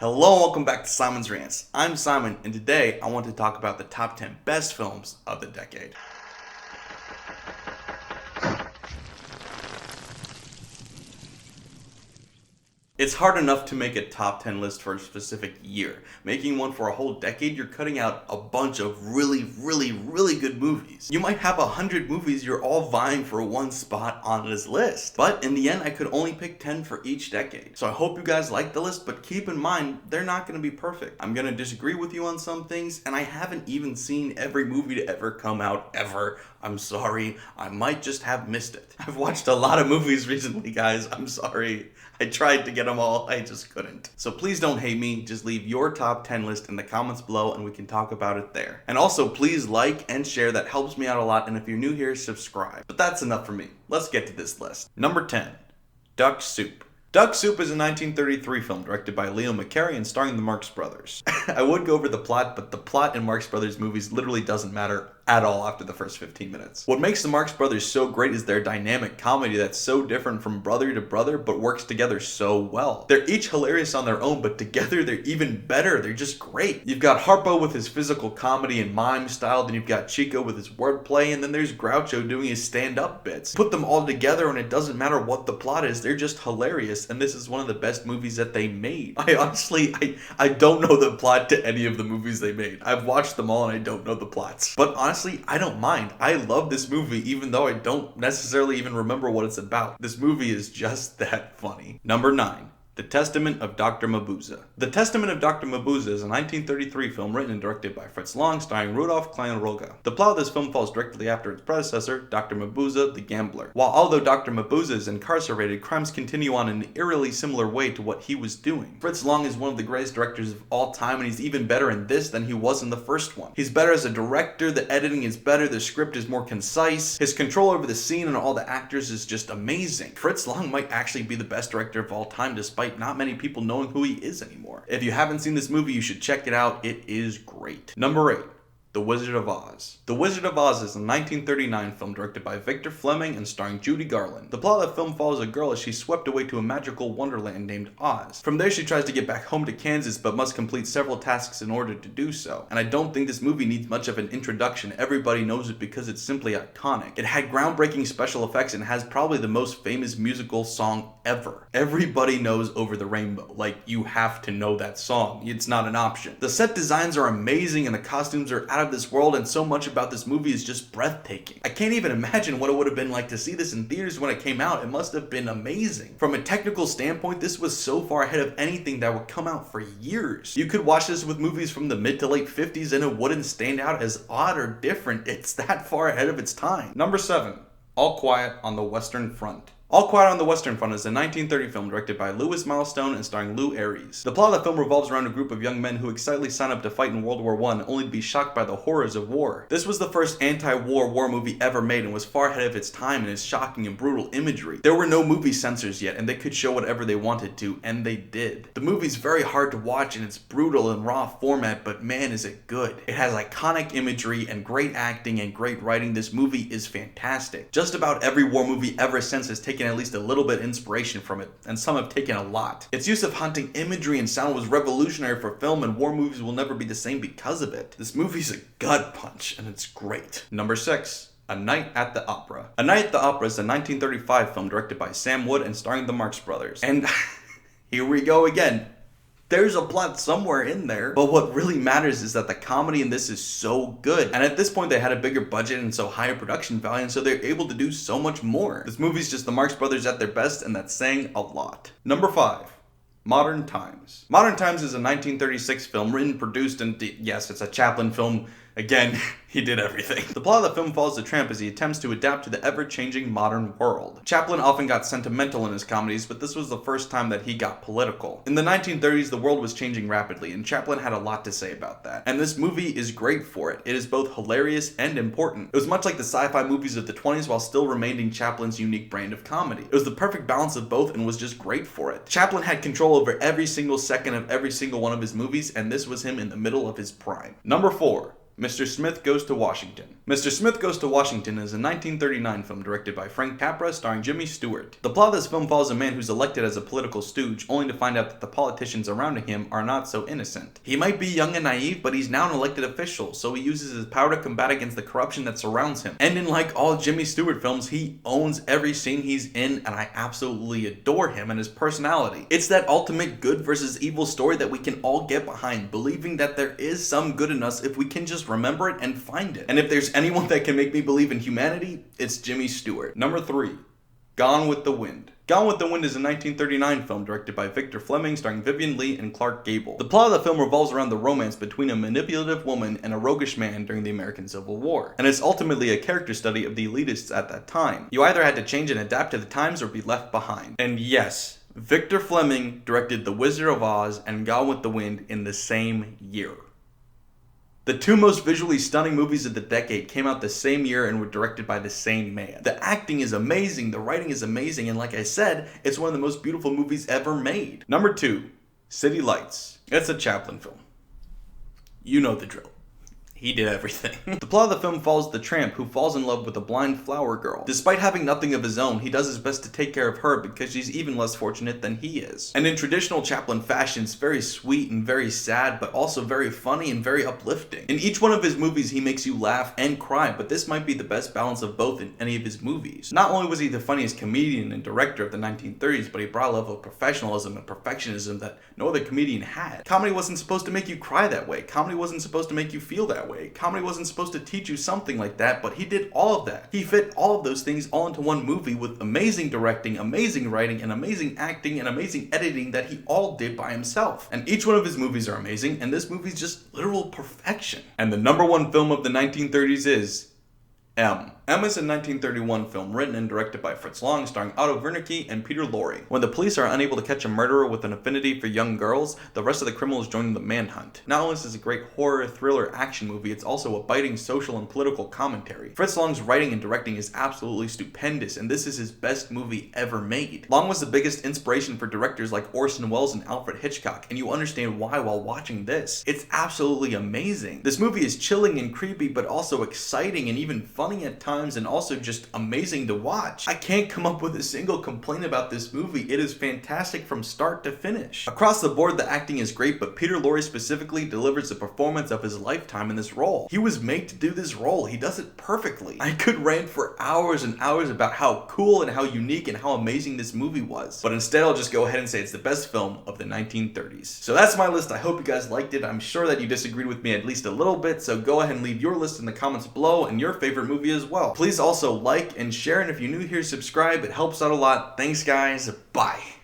Hello and welcome back to Simon's Rants. I'm Simon, and today I want to talk about the top 10 best films of the decade. It's hard enough to make a top 10 list for a specific year. Making one for a whole decade, you're cutting out a bunch of really good movies. You might have 100 movies you're all vying for one spot on this list. But in the end, I could only pick 10 for each decade. So I hope you guys like the list, but keep in mind, they're not going to be perfect. I'm going to disagree with you on some things, and I haven't even seen every movie to ever come out ever. I'm sorry, I might just have missed it. I've watched a lot of movies recently, guys. I'm sorry. I tried to get them all, I just couldn't. So please don't hate me, just leave your top 10 list in the comments below and we can talk about it there. And also please like and share, that helps me out a lot, and if you're new here, subscribe. But that's enough for me. Let's get to this list. Number 10, Duck Soup. Duck Soup is a 1933 film directed by Leo McCarey and starring the Marx Brothers. I would go over the plot, but the plot in Marx Brothers movies literally doesn't matter at all after the first 15 minutes. What makes the Marx Brothers so great is their dynamic comedy that's so different from brother to brother, but works together so well. They're each hilarious on their own, but together they're even better. They're just great. You've got Harpo with his physical comedy and mime style, then you've got Chico with his wordplay, and then there's Groucho doing his stand-up bits. Put them all together and it doesn't matter what the plot is, they're just hilarious, and this is one of the best movies that they made. I honestly don't know the plot to any of the movies they made. I've watched them all and I don't know the plots. But honestly, I don't mind. I love this movie even though I don't necessarily even remember what it's about. This movie is just that funny. Number 9. The Testament of Dr Mabuse. The Testament of Dr Mabuse is a 1933 film written and directed by Fritz Lang, starring Rudolf Klein-Rogge. The plot of this film follows directly after its predecessor, Dr Mabuse the Gambler. Although Dr Mabuse is incarcerated, crimes continue on in an eerily similar way to what he was doing. Fritz Lang is one of the greatest directors of all time, and he's even better in this than he was in the first one. He's better as a director, the editing is better, the script is more concise, his control over the scene and all the actors is just amazing. Fritz Lang might actually be the best director of all time, despite not many people knowing who he is anymore. If you haven't seen this movie, you should check it out. It is great. Number 8. The Wizard of Oz. The Wizard of Oz is a 1939 film directed by Victor Fleming and starring Judy Garland. The plot of the film follows a girl as she's swept away to a magical wonderland named Oz. From there, she tries to get back home to Kansas, but must complete several tasks in order to do so. And I don't think this movie needs much of an introduction. Everybody knows it because it's simply iconic. It had groundbreaking special effects and has probably the most famous musical song ever. Everybody knows Over the Rainbow. Like, you have to know that song. It's not an option. The set designs are amazing and the costumes are out of this world, and so much about this movie is just breathtaking. I can't even imagine what it would have been like to see this in theaters when it came out. It must have been amazing. From a technical standpoint, this was so far ahead of anything that would come out for years. You could watch this with movies from the mid to late 50s and it wouldn't stand out as odd or different. It's that far ahead of its time. Number 7. All Quiet on the Western Front. All Quiet on the Western Front is a 1930 film directed by Louis Milestone and starring Lou Ayres. The plot of the film revolves around a group of young men who excitedly sign up to fight in World War I, only to be shocked by the horrors of war. This was the first anti-war war movie ever made and was far ahead of its time in its shocking and brutal imagery. There were no movie censors yet, and they could show whatever they wanted to, and they did. The movie's very hard to watch in its brutal and raw format, but man is it good. It has iconic imagery and great acting and great writing. This movie is fantastic. Just about every war movie ever since has taken at least a little bit inspiration from it, and some have taken a lot. Its use of haunting imagery and sound was revolutionary for film, and war movies will never be the same because of it. This movie's a gut punch, and it's great. Number 6. A Night at the Opera. A Night at the Opera is a 1935 film directed by Sam Wood and starring the Marx Brothers. And here we go again. There's a plot somewhere in there, but what really matters is that the comedy in this is so good. And at this point, they had a bigger budget and so higher production value, and so they're able to do so much more. This movie's just the Marx Brothers at their best, and that's saying a lot. Number 5. Modern Times. Modern Times is a 1936 film written, produced, and yes, it's a Chaplin film. Again, he did everything. The plot of the film follows the tramp as he attempts to adapt to the ever-changing modern world. Chaplin often got sentimental in his comedies, but this was the first time that he got political. In the 1930s, the world was changing rapidly, and Chaplin had a lot to say about that. And this movie is great for it. It is both hilarious and important. It was much like the sci-fi movies of the 20s while still remaining Chaplin's unique brand of comedy. It was the perfect balance of both and was just great for it. Chaplin had control over every single second of every single one of his movies, and this was him in the middle of his prime. Number 4. Mr. Smith Goes to Washington. Mr. Smith Goes to Washington is a 1939 film directed by Frank Capra starring Jimmy Stewart. The plot of this film follows a man who's elected as a political stooge only to find out that the politicians around him are not so innocent. He might be young and naive, but he's now an elected official, so he uses his power to combat against the corruption that surrounds him. And in like all Jimmy Stewart films, he owns every scene he's in, and I absolutely adore him and his personality. It's that ultimate good versus evil story that we can all get behind, believing that there is some good in us if we can just remember it and find it. And if there's anyone that can make me believe in humanity, it's Jimmy Stewart. Number 3. Gone with the Wind. Gone with the Wind is a 1939 film directed by Victor Fleming starring Vivien Leigh and Clark Gable. The plot of the film revolves around the romance between a manipulative woman and a roguish man during the American Civil War, and it's ultimately a character study of the elitists at that time. You either had to change and adapt to the times or be left behind. And yes, Victor Fleming directed The Wizard of Oz and Gone with the Wind in the same year. The two most visually stunning movies of the decade came out the same year and were directed by the same man. The acting is amazing, the writing is amazing, and like I said, it's one of the most beautiful movies ever made. Number 2, City Lights. It's a Chaplin film. You know the drill. He did everything. The plot of the film follows the tramp who falls in love with a blind flower girl. Despite having nothing of his own, he does his best to take care of her because she's even less fortunate than he is. And in traditional Chaplin fashion, it's very sweet and very sad, but also very funny and very uplifting. In each one of his movies, he makes you laugh and cry, but this might be the best balance of both in any of his movies. Not only was he the funniest comedian and director of the 1930s, but he brought a level of professionalism and perfectionism that no other comedian had. Comedy wasn't supposed to make you cry that way. Comedy wasn't supposed to make you feel that way. Comedy wasn't supposed to teach you something like that, but he did all of that. He fit all of those things all into one movie with amazing directing, amazing writing, and amazing acting, and amazing editing that he all did by himself. And each one of his movies are amazing, and this movie's just literal perfection. And the number one film of the 1930s is M. M is a 1931 film written and directed by Fritz Lang starring Otto Wernicke and Peter Lorre. When the police are unable to catch a murderer with an affinity for young girls, the rest of the criminals join the manhunt. Not only is this a great horror, thriller, action movie, it's also a biting social and political commentary. Fritz Lang's writing and directing is absolutely stupendous, and this is his best movie ever made. Lang was the biggest inspiration for directors like Orson Welles and Alfred Hitchcock, and you understand why while watching this. It's absolutely amazing. This movie is chilling and creepy, but also exciting and even funny at times, and also just amazing to watch. I can't come up with a single complaint about this movie. It is fantastic from start to finish. Across the board, the acting is great, but Peter Lorre specifically delivers the performance of his lifetime in this role. He was made to do this role. He does it perfectly. I could rant for hours and hours about how cool and how unique and how amazing this movie was, but instead I'll just go ahead and say it's the best film of the 1930s. So that's my list. I hope you guys liked it. I'm sure that you disagreed with me at least a little bit, so go ahead and leave your list in the comments below and your favorite movie as well. Please also like and share, and if you're new here, subscribe. It helps out a lot. Thanks guys. Bye.